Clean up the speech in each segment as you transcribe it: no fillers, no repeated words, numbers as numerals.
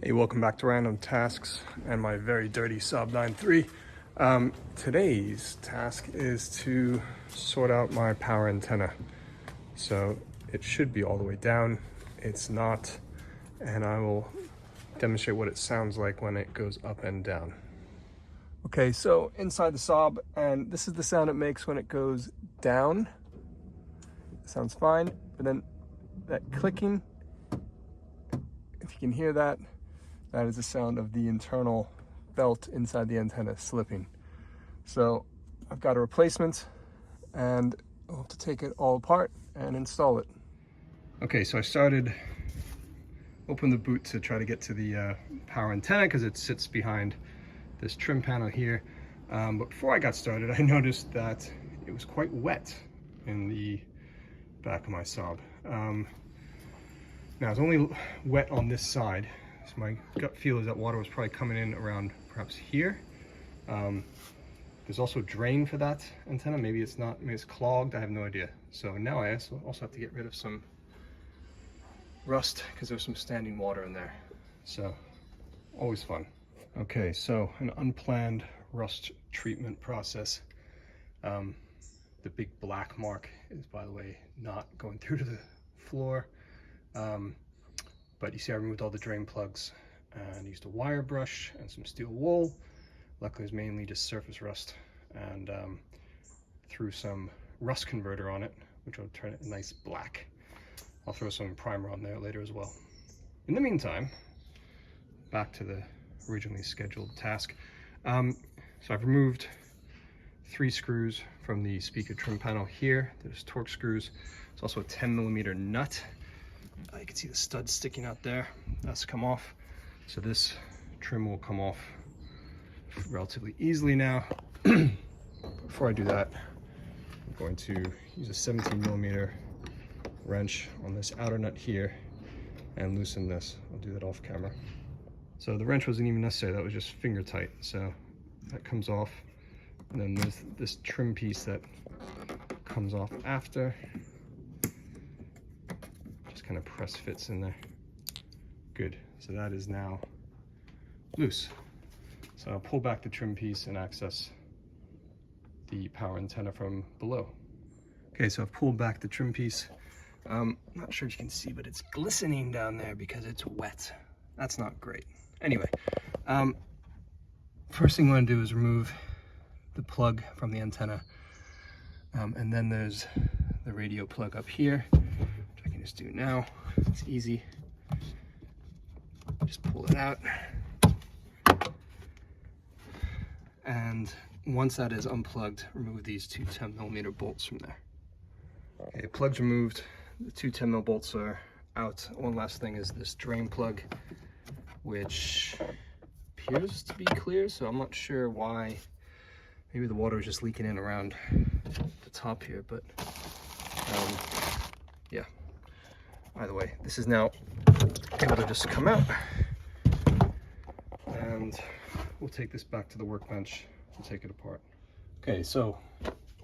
Hey, welcome back to Random Tasks and my very dirty Saab 9.3. Today's task is to sort out my power antenna. So it should be all the way down. It's not, and I will demonstrate what it sounds like when it goes up and down. Okay, so inside the Saab, and this is the sound it makes when it goes down. It sounds fine, but then that clicking, if you can hear that, that is the sound of the internal belt inside the antenna slipping. So I've got a replacement and I'll have to take it all apart and install it. Okay, so I opened the boot to try to get to the power antenna because it sits behind this trim panel here. But before I got started, I noticed that it was quite wet in the back of my Saab. Now it's only wet on this side. So my gut feel is that water was probably coming in around perhaps here. There's also a drain for that antenna. Maybe it's not, maybe it's clogged, I have no idea. So now I also have to get rid of some rust because there's some standing water in there. So always fun. Okay, so an unplanned rust treatment process. The big black mark is, by the way, not going through to the floor. But you see I removed all the drain plugs and used a wire brush and some steel wool. Luckily it's mainly just surface rust, and threw some rust converter on it, which will turn it a nice black. I'll throw some primer on there later as well. In the meantime, back to the originally scheduled task. So I've removed 3 screws from the speaker trim panel here. There's Torx screws. There's also a 10mm nut. You can see the stud sticking out there. That's come off. So this trim will come off relatively easily now. Before I do that, I'm going to use a 17mm wrench on this outer nut here and loosen this. I'll do that off camera. So the wrench wasn't even necessary, that was just finger tight. So that comes off. And then there's this trim piece that comes off after. Kind of press fits in there. Good. So that is now loose. So I'll pull back the trim piece and access the power antenna from below. Okay, so I've pulled back the trim piece. Not sure if you can see, but it's glistening down there because it's wet. That's not great. Anyway, first thing I want to do is remove the plug from the antenna. And then there's the radio plug up here. Just do now. It's easy. Just pull it out. And once that is unplugged, remove these 2 10mm bolts from there. Okay, plug's removed. The 2 10mm bolts are out. One last thing is this drain plug, which appears to be clear, so I'm not sure why. Maybe the water is just leaking in around the top here, but yeah. Either way, this is now able to just come out, and we'll take this back to the workbench and take it apart. Okay, so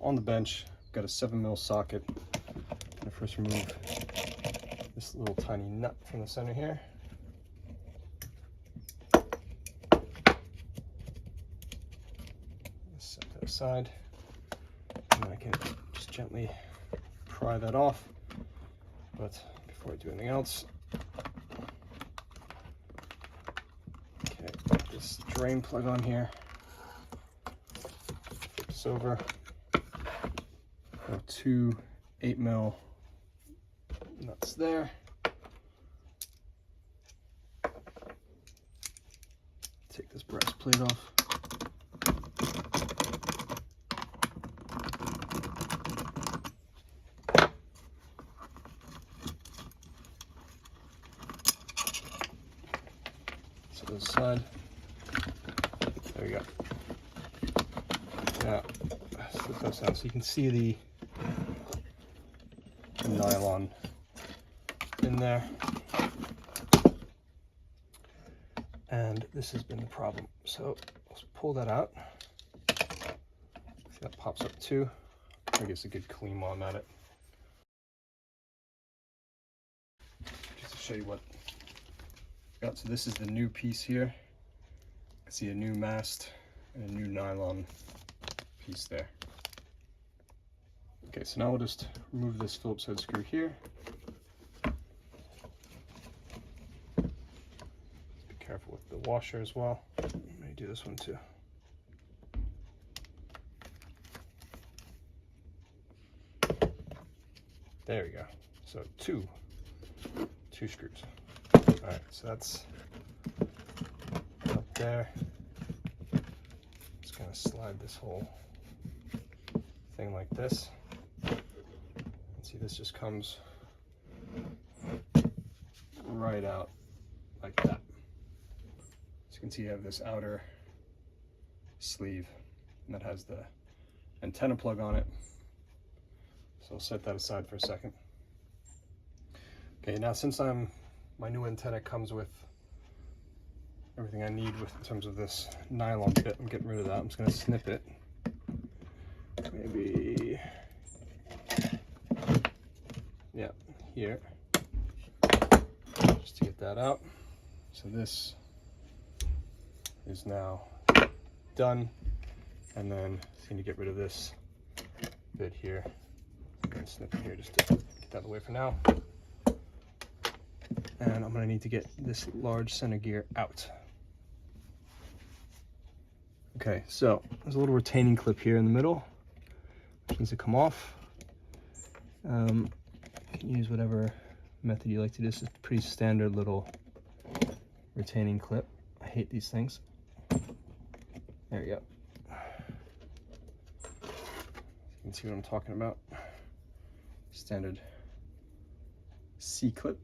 on the bench, I've got a 7mm socket. I'm gonna first remove this little tiny nut from the center here. Set that aside, and I can just gently pry that off. But before I do anything else, okay, put this drain plug on here, flip this over, got 2 8mm nuts there, take this brass plate off, this side. There we go. Now, slip those out so you can see the nylon in there. And this has been the problem. So let's pull that out. See, that pops up too. I guess a good clean while I'm at it. Just to show you what So this is the new piece here. I see a new mast and a new nylon piece there. Okay, so now we'll just remove this Phillips head screw here. Be careful with the washer as well. Let me do this one too. There we go. So two screws. All right, so that's up there. Just gonna slide this whole thing like this. And see, this just comes right out like that. So you can see you have this outer sleeve, and that has the antenna plug on it. So I'll set that aside for a second. Okay, now since my new antenna comes with everything I need in terms of this nylon bit, I'm getting rid of that. I'm just gonna snip it. Maybe, yeah, here, just to get that out. So this is now done, and then I need to get rid of this bit here. I'm gonna snip it here just to get that out of the way for now. And I'm gonna need to get this large center gear out. Okay, so there's a little retaining clip here in the middle, which needs to come off. You can use whatever method you like to do. This is a pretty standard little retaining clip. I hate these things. There we go. You can see what I'm talking about. Standard C-clip.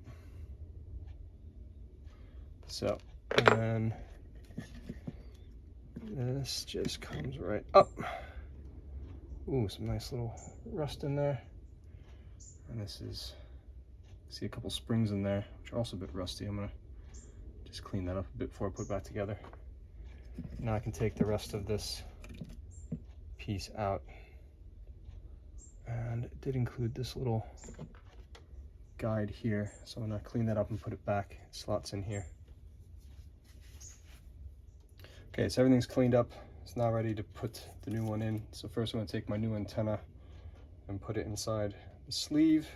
So, and then this just comes right up. Ooh, some nice little rust in there. And this is, see a couple springs in there, which are also a bit rusty. I'm gonna just clean that up a bit before I put it back together. Now I can take the rest of this piece out. And it did include this little guide here. So I'm gonna clean that up and put it back. It slots in here. Okay, so everything's cleaned up. It's now ready to put the new one in. So first I'm gonna take my new antenna and put it inside the sleeve,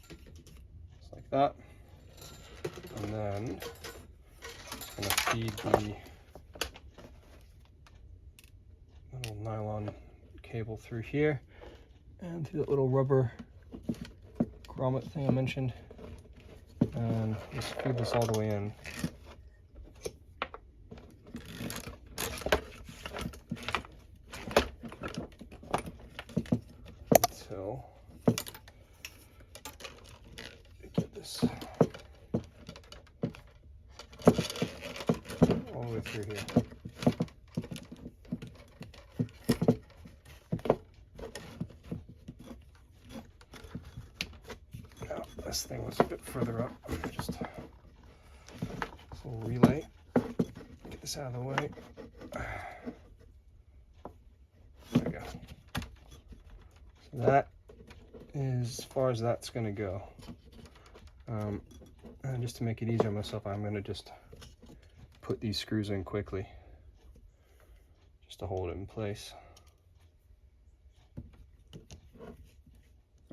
just like that. And then I'm gonna feed the little nylon cable through here and through that little rubber grommet thing I mentioned. And just feed this all the way in. Until get this all the way through here. Now, this thing was a bit further up. Just a little relay. Get this out of the way. There we go. So that is as far as that's going to go. And just to make it easier on myself, I'm going to just put these screws in quickly just to hold it in place.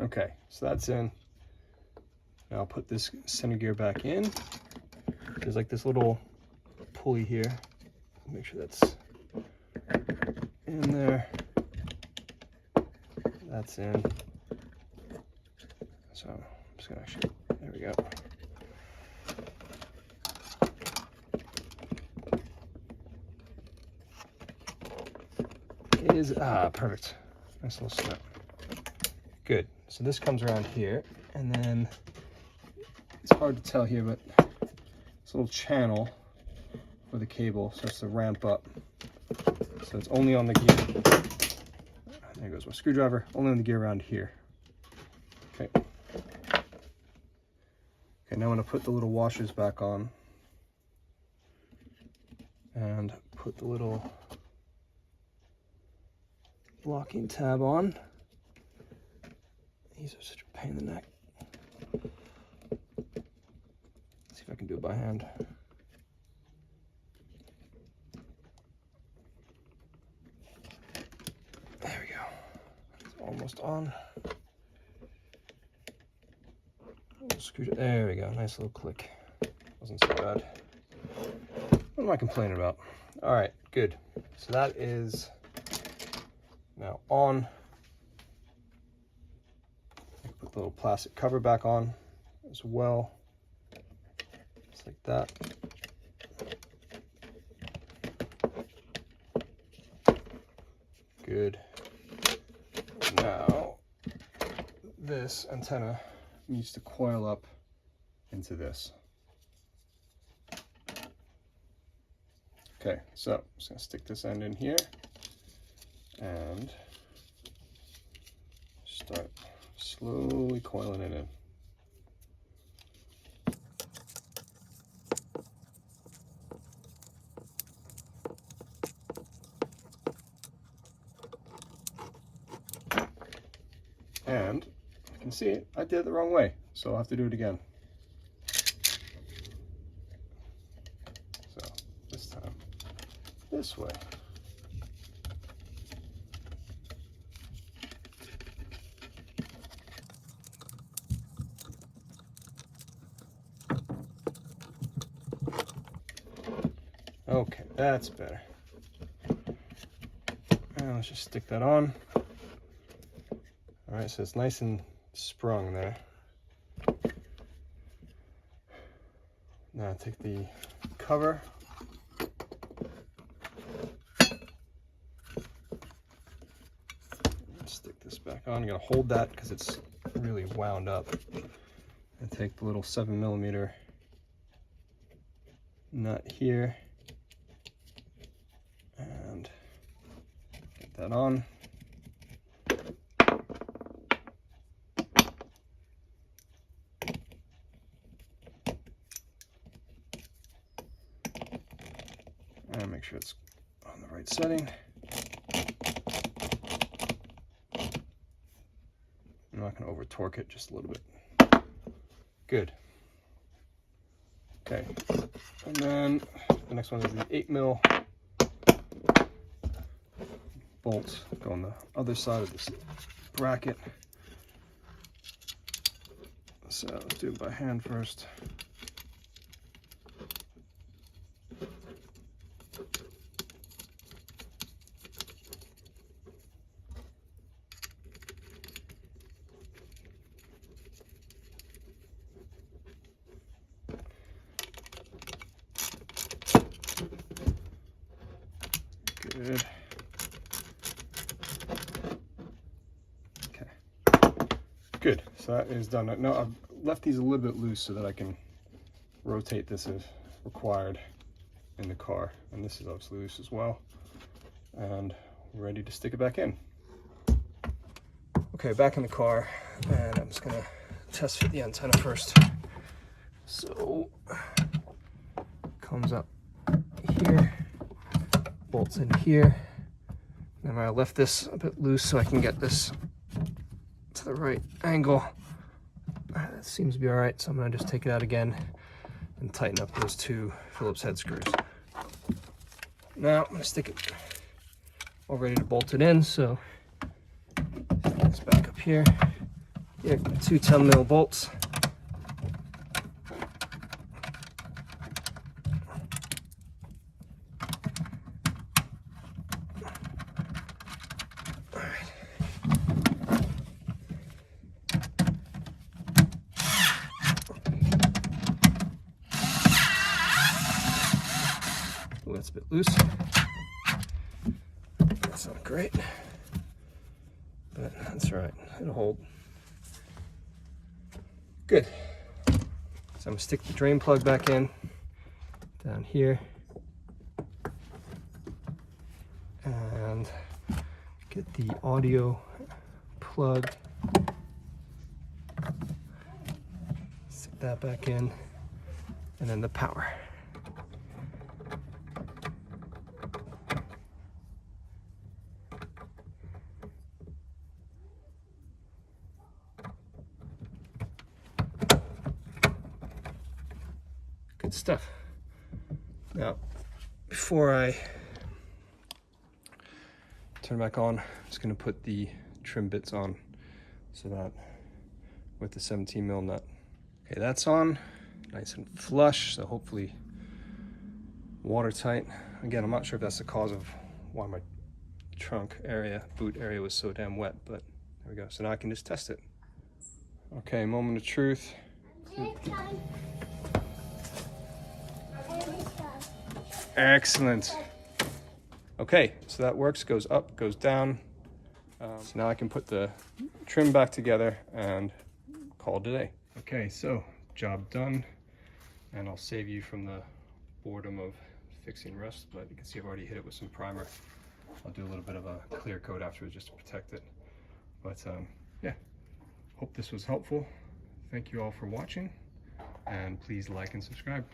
Okay, so that's in. Now I'll put this center gear back in. There's like this little pulley here. Make sure that's in there. That's in. So I'm just gonna actually, there we go. It is, perfect. Nice little snap. Good. So this comes around here, and then it's hard to tell here, but it's a little channel for the cable starts to ramp up. So it's only on the gear. There goes my screwdriver. Only on the gear around here. Okay. Okay, now I'm going to put the little washers back on and put the little locking tab on. These are such a pain in the neck. Let's see if I can do it by hand. almost on. There we go, nice little click. Wasn't so bad. What am I complaining about? All right, good. So that is now on. I put the little plastic cover back on as well, just like that. Good. Now, this antenna needs to coil up into this. Okay, so I'm just gonna stick this end in here and start slowly coiling it in. And you can see I did it the wrong way, so I'll have to do it again. So this time, this way. Okay, that's better. And let's just stick that on. All right, so it's nice and sprung there. Now take the cover. Stick this back on. I'm gonna hold that because it's really wound up. And take the little 7mm nut here and get that on. And make sure it's on the right setting. I'm not going to over torque it, just a little bit. Good. Okay, and then the next one is the 8mm bolts go on the other side of this bracket. So let's do it by hand first. Good. Okay. Good. So that is done. Now I've left these a little bit loose so that I can rotate this if required in the car. And this is obviously loose as well. And we're ready to stick it back in. Okay, back in the car, and I'm just gonna test fit the antenna first. So comes up here, bolts in here. Remember, I left this a bit loose so I can get this to the right angle. That seems to be all right, so I'm gonna just take it out again and tighten up those two Phillips head screws. Now I'm gonna stick it all ready to bolt it in, so it's back up here. Here, 2 10mm bolts. All right. Oh, that's a bit loose. That's not great, but that's all right. It'll hold. Good. So I'm gonna stick the drain plug back in down here and get the audio plug. Stick that back in, and then the power. Good stuff. Now, before I turn it back on, I'm just going to put the trim bits on, so that with the 17mm nut. Okay, that's on, nice and flush, so hopefully watertight. Again, I'm not sure if that's the cause of why my trunk area, boot area was so damn wet, but there we go. So now I can just test it. Okay, moment of truth. Excellent. Okay, so that works, goes up, goes down. So now I can put the trim back together and call it a day. Okay, so job done, and I'll save you from the boredom of fixing rust, but you can see I've already hit it with some primer. I'll do a little bit of a clear coat afterwards just to protect it. But yeah, hope this was helpful. Thank you all for watching, and please like and subscribe.